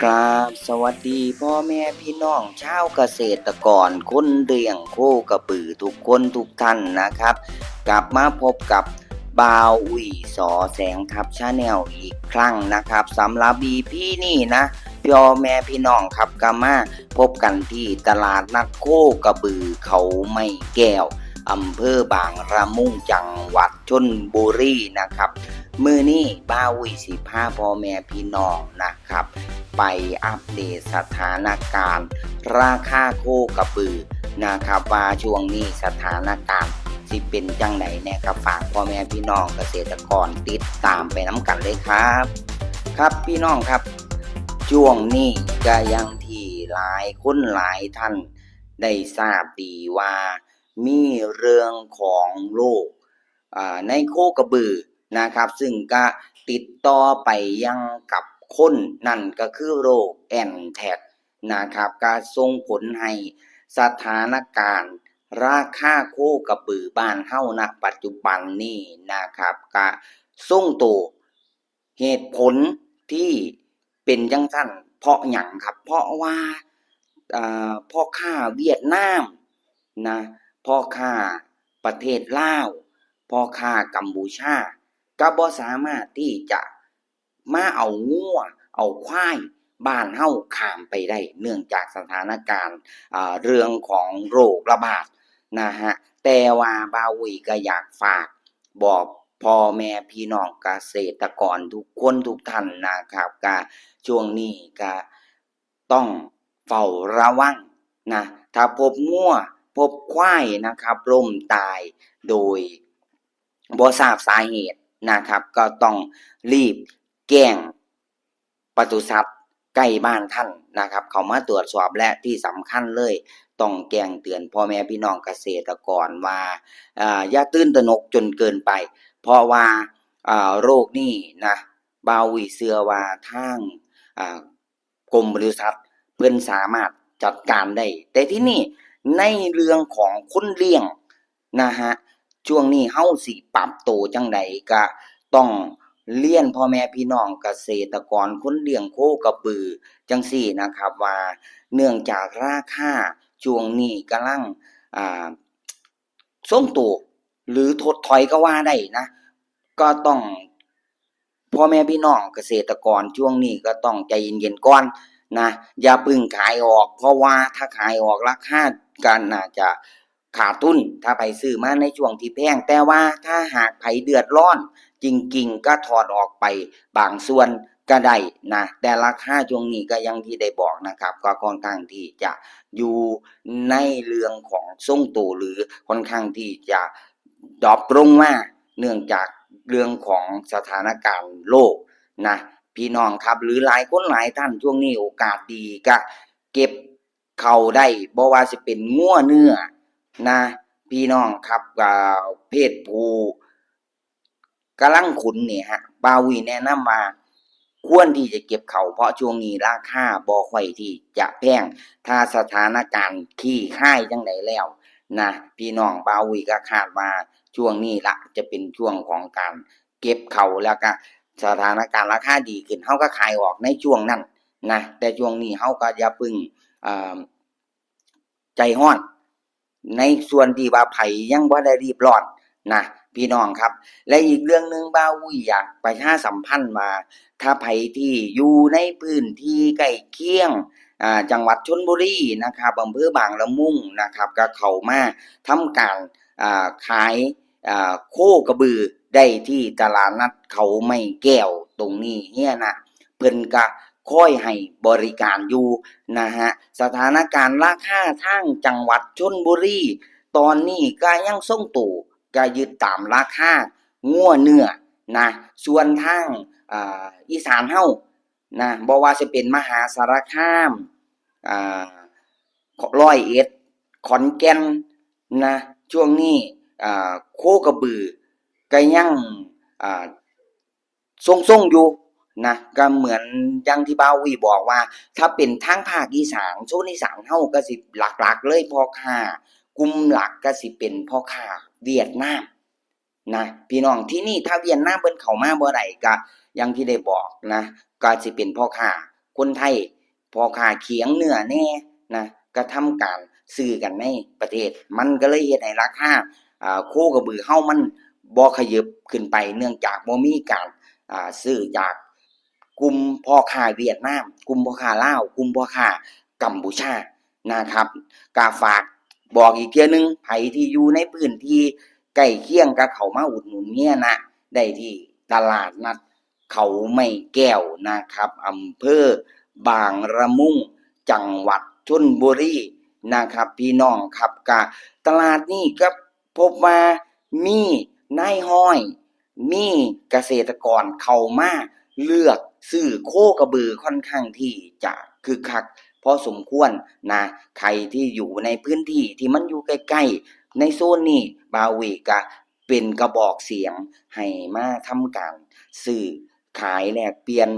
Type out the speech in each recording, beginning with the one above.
กราบสวัสดีพ่อแม่พี่น้องชาวเกษตรกรคนเลี้ยงโคกระบือทุกคนทุกท่านนะครับ กลับมาพบกับบ่าวอุ๋ยสอแสงทับชาแนลอีกครั้งนะครับสำหรับพี่นี่นะพ่อแม่พี่น้องครับก็มาพบกันที่ตลาดนัดโคกระบือเขาไม่แก้วอำเภอบางละมุงจังหวัดชลบุรีนะครับมื้อนี้บ่าวอุ๋ยสิพาพ่อแม่พี่น้องนะครับไปอัปเดตสถานการณ์ราคาโคกระบือนะครับว่าช่วงนี้สถานการณ์สิเป็นจังไดแน่ครับฝากพ่อแม่พี่น้องเกษตรกรติดตามไปน้ำกันเลยครับครับพี่น้องครับช่วงนี้ก็ยังที่หลายคนหลายท่านได้ทราบดีว่ามีเรื่องของโรคในโคกระบือนะครับซึ่งก็ติดต่อไปยังกับคนนั่นก็คือโรคแอนแท็กนะครับก็ส่งผลให้สถานการณ์ราคาโคกระบือบ้านเฮาณปัจจุบันนี้นะครับก็ทรงตัวเหตุผลที่เป็นจังซั่นเพราะหยังครับเพราะว่าพ่อค้าเวียดนามนะพ่อค้าประเทศลาวพ่อค้ากัมพูชาก็บ่สามารถที่จะมาเอางัวเอาควายบ้านเฮาข้ามไปได้เนื่องจากสถานการณ์เรื่องของโรคระบาดนะฮะแต่ว่าบ่าวอุ้ยก็อยากฝากบอกพ่อแม่พี่น้องเกษตรกรทุกคนทุกท่านนะครับก็ช่วงนี้ก็ต้องเฝ้าระวังนะถ้าพบงัวพบควายนะครับล้มตายโดยบ่ทราบสาเหตุนะครับก็ต้องรีบแจ้งปศุสัตว์ใกล้บ้านท่านนะครับเข้ามาตรวจสอบและที่สำคัญเลยต้องแจ้งเตือนพ่อแม่พี่น้องเกษตรกรว่าอย่าตื่นตระหนกจนเกินไปเพราะว่าโรคนี้นะบ่าวเชื่อว่าทางกรมปศุสัตว์เพิ่นสามารถจัดการได้แต่ที่นี่ในเรื่องของคนเลี้ยงนะฮะช่วงนี้เฮาสิปรับตัวจั่งใดก็ต้องเรียนพ่อแม่พี่น้องเกษตรกรคนเลี้ยงโคกระบือจังซี้นะครับว่าเนื่องจากราคาช่วงนี้กำลังอ่าทรงตัวหรือถดถอยก็ว่าได้นะก็ต้องพ่อแม่พี่น้องเกษตรกรช่วงนี้ก็ต้องใจเย็นๆก่อนนะอย่าพึ่งขายออกเพราะว่าถ้าขายออกราคาก็น่าจะขาดทุนถ้าไผซื้อมาในช่วงที่แพงแต่ว่าถ้าหากไผเดือดร้อนจริงๆก็ถอดออกไปบางส่วนก็ได้นะแต่ราคาช่วงนี้ก็อย่างที่ได้บอกนะครับก็ค่อนข้างที่จะอยู่ในเรื่องของทรงตัวหรือค่อนข้างที่จะดร็อปลงมาเนื่องจากเรื่องของสถานการณ์โลกนะพี่น้องครับหรือหลายคนหลายท่านช่วงนี้โอกาสดีก็เก็บเข้าได้บ่ว่าสิเป็นงัวเนื้อนะพี่น้องครับเพศผู้กำลังขุนนี่ฮะบ่าววีแนะนำว่าควรที่จะเก็บเข้าเพราะช่วงนี้ราคาบ่ค่อยที่จะแพงถ้าสถานการณ์คลี่คลายจั่งใดแล้วนะพี่น้องบ่าววีก็คาดว่าช่วงนี้ล่ะจะเป็นช่วงของการเก็บเข้าแล้วก็สถานการณ์ราคาดีขึ้นเราก็ขายออกในช่วงนั้นนะแต่ช่วงนี้เราก็อย่าพึ่งอ่าใจร้อนในส่วนที่ว่าไผยังบ่ได้รีบร้อนนะพี่น้องครับและอีกเรื่องหนึ่งบ่าวอุ้ยอยากประชาสัมพันธ์ว่าถ้าไผที่อยู่ในพื้นที่ใกล้เคียงจังหวัดชลบุรีนะครับอำเภอบางละมุงนะครับก็เข้ามาทำการขายโคกระบือได้ที่ตลาดนัดเขาไม้แก้วตรงนี้เฮียนะเพิ่นก็คอยให้บริการอยู่นะฮะสถานการณ์ราคาทางจังหวัดชลบุรีตอนนี้ก็ยังทรงตัวก็ยึดตามราคางัวเนื้อนะส่วนทางอีสานเฮานะบ่ว่าสิเป็นมหาสารคามอ่าร้อยเอ็ดขอนแก่นนะช่วงนี้โคกระบือก็ยังอ่าทรงๆอยู่นะก็เหมือนอย่างที่บ่าววีบอกว่าถ้าเป็นทางภาคอีสานโซนอีสานเฮาก็สิหลักๆเลยพ่อค้ากลุ่มหลักก็สิเป็นพ่อค้าเวียดนามนะพี่น้องที่นี่ถ้าเวียดนามเพิ่นเข้ามาบ่ได้ก็อย่างที่ได้บอกนะก็สิเป็นพ่อค้า คนไทยพ่อค้าเขียงเนื้อแน่นะก็ทำการซื้อกันในประเทศมันก็เลยเฮ็ดให้ราคาโคกระบือเฮามันบ่ขยับขึ้นไปเนื่องจากบ่มีการซื้อจากกลุ่มพ่อค้าเวียดนามกลุ่มพ่อค้าลาวกลุ่มพ่อค้ากัมพูชานะครับก็ฝากบอกอีกเที่ยหนึ่งไผที่อยู่ในพื้นที่ใกล้เคียงก็เข้ามาอุดหนุนเนี่ยนะได้ที่ตลาดนัดเขาไม้แก้วนะครับอำเภอบางละมุงจังหวัดชลบุรีนะครับพี่น้องครับก็ตลาดนี้ก็พบว่ามีนายห้อยมีเกษตรกรเข้ามาเลือกซื้อโคกระบือค่อนข้างที่จะคึกคักพอสมควรนะใครที่อยู่ในพื้นที่ที่มันอยู่ใกล้ๆในโซนนี้บาเวก็เป็นกระบอกเสียงให้มาทำการซื้อขายแลกเปลี่ยน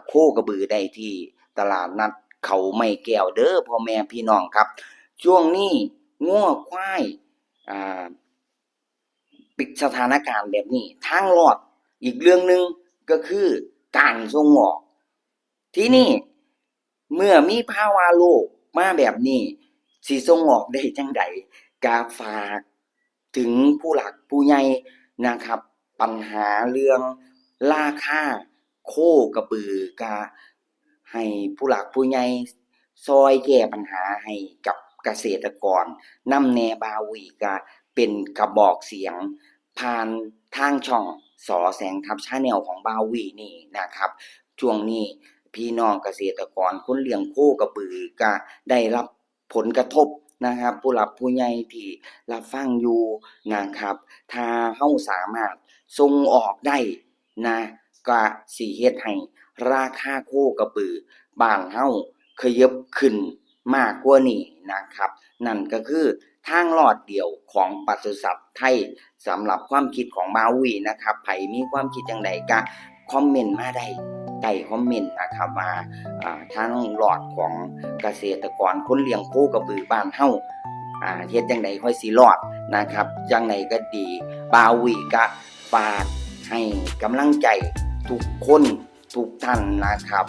โคกระบือได้ที่ตลาดนัดเขาไม้แก้วเด้อพ่อแม่พี่น้องครับช่วงนี้งัวควายปิดสถานการณ์แบบนี้ทางรอดอีกเรื่องหนึ่งก็คือการส่งออกที่นี่เมื่อมีภาวะโลกมาแบบนี้สิส่งออกได้จังใดก็ฝากถึงผู้หลักผู้ใหญ่นะครับปัญหาเรื่องราคาโคกระบือก็ให้ผู้หลักผู้ใหญ่ช่วยแก้ปัญหาให้กับเกษตรกรนำแหน่บาวีก็เป็นกระบอกเสียงผ่านทางช่องสอแสงทัพ Channel ของบาวีนี่นะครับช่วงนี้พี่น้องเกษตรกรคนเลี้ยงโคกระบือก็ได้รับผลกระทบนะครับผู้หลักผู้ใหญ่ที่รับฟังอยู่นะครับถ้าเฮาสามารถส่งออกได้นะก็สิเฮ็ดให้ราคาโคกระบือบ้านเฮาขยับขึ้นมากกว่านี้นะครับนั่นก็คือทางรอดเดียวของปศุสัตว์ไทยสำหรับความคิดของบาวีนะครับไผมีความคิดจังใดก็คอมเมนต์มาได้ใต้คอมเมนต์นะครับว่าทางรอดของเกษตรกรคนเลี้ยงโคกระบือบ้านเฮาเฮ็ดจังใดค่อยสิรอดนะครับจังไดก็ดีบาวีก็ฝากให้กำลังใจทุกคนทุกท่านนะครับ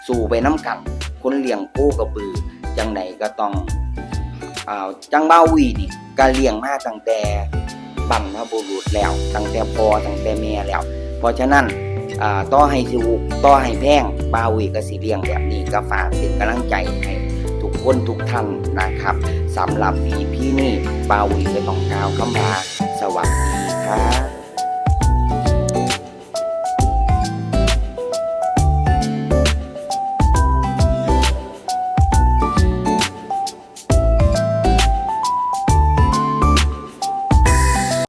สู้ไปนำกันคนเลี้ยงโคกระบือจังใดก็ต้องจังบาวีนี่ก็เลี้ยงมาตั้งแต่บรรพบุรุษแล้วตั้งแต่พ่อตั้งแต่แม่แล้วเพราะฉะนั้นต่อให้ถูกต่อให้แพงบาวีก็สิเลี้ยงแบบนี้ก็ฝากเป็นกำลังใจให้ทุกคนทุกท่านนะครับสำหรับ EP นี้บาวีก็ต้องกล่าวคำว่าสวัสดีครับ